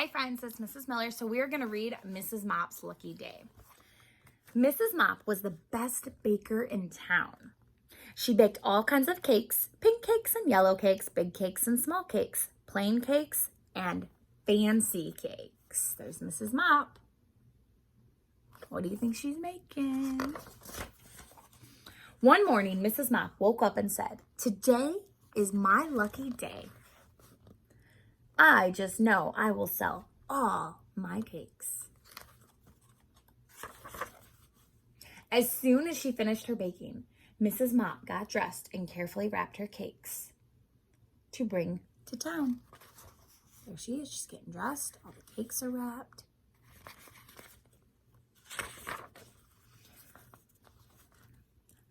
Hi friends, it's Mrs. Miller. So we're going to read Mrs. Mops' Lucky Day. Mrs. Mop was the best baker in town. She baked all kinds of cakes, pink cakes and yellow cakes, big cakes and small cakes, plain cakes and fancy cakes. There's Mrs. Mop. What do you think she's making? One morning, Mrs. Mop woke up and said, "Today is my lucky day. I just know I will sell all my cakes." As soon as she finished her baking, Mrs. Mop got dressed and carefully wrapped her cakes to bring to town. There she is, she's getting dressed. All the cakes are wrapped.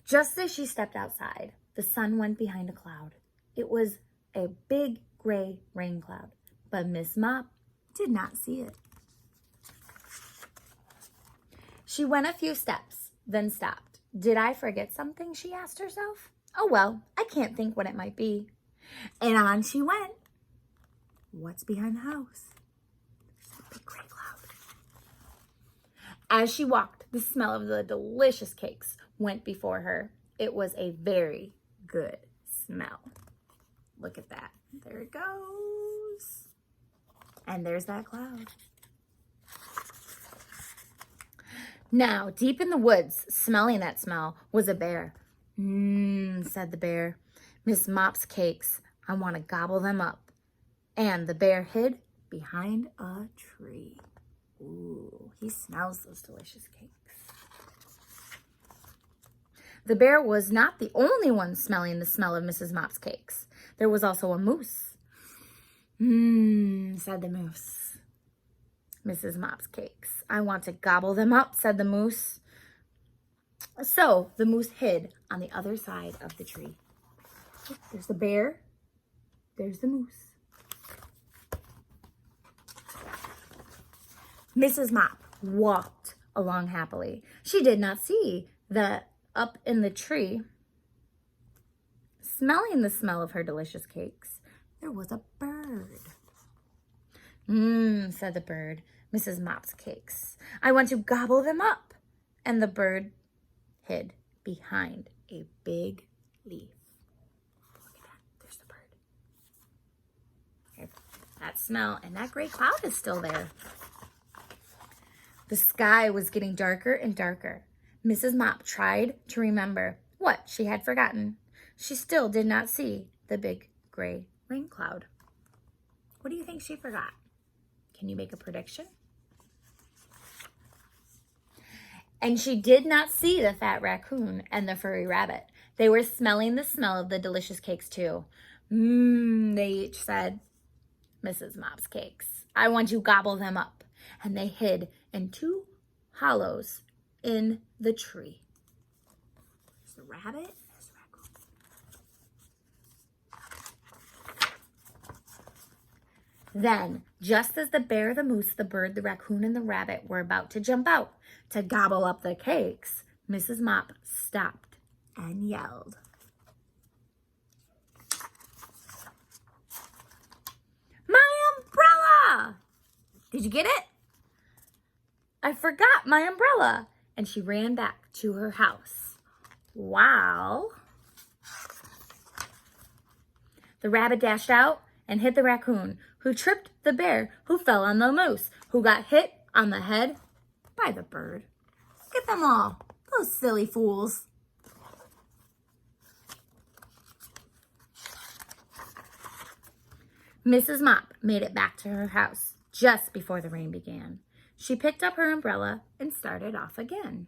Just as she stepped outside, the sun went behind a cloud. It was a big gray rain cloud, but Miss Mop did not see it. She went a few steps, then stopped. "Did I forget something?" she asked herself. "Oh well, I can't think what it might be." And on she went. What's behind the house? There's a big gray cloud. As she walked, the smell of the delicious cakes went before her. It was a very good smell. Look at that. There it goes. And there's that cloud. Now, deep in the woods, smelling that smell, was a bear. Said the bear. "Miss Mop's cakes. I want to gobble them up." And the bear hid behind a tree. Ooh, he smells those delicious cakes. The bear was not the only one smelling the smell of Mrs. Mop's cakes. There was also a moose. Said the moose. "Mrs. Mop's cakes. I want to gobble them up," said the moose. So the moose hid on the other side of the tree. There's the bear. There's the moose. Mrs. Mop walked along happily. She did not see that up in the tree, smelling the smell of her delicious cakes, there was a bird. Said the bird. "Mrs. Mop's cakes. I want to gobble them up." And the bird hid behind a big leaf. Look at that. There's the bird. Here, that smell and that gray cloud is still there. The sky was getting darker and darker. Mrs. Mop tried to remember what she had forgotten. She still did not see the big gray rain cloud. What do you think she forgot? Can you make a prediction? And she did not see the fat raccoon and the furry rabbit. They were smelling the smell of the delicious cakes too. They each said, "Mrs. Mop's cakes. I want to gobble them up." And they hid in two hollows in the tree. There's the rabbit. There's the raccoon. Then, just as the bear, the moose, the bird, the raccoon, and the rabbit were about to jump out to gobble up the cakes, Mrs. Mop stopped and yelled, "My umbrella!" Did you get it? "I forgot my umbrella." And she ran back to her house. Wow. The rabbit dashed out and hit the raccoon, who tripped the bear, who fell on the moose, who got hit on the head by the bird. Look at them all, those silly fools. Mrs. Mop made it back to her house just before the rain began. She picked up her umbrella and started off again.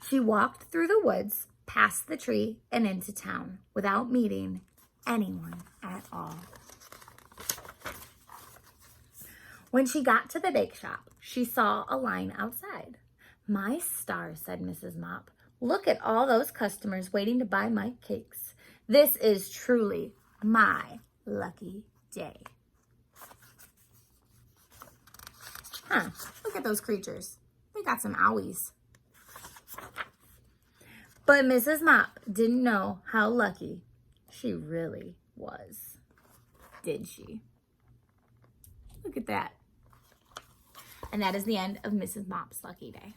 She walked through the woods, past the tree, and into town without meeting anyone at all. When she got to the bake shop, she saw a line outside. "My stars," said Mrs. Mop. "Look at all those customers waiting to buy my cakes. This is truly my lucky day." Look at those creatures. They got some owies. But Mrs. Mop didn't know how lucky she really was. Did she? Look at that. And that is the end of Mrs. Mops' lucky day.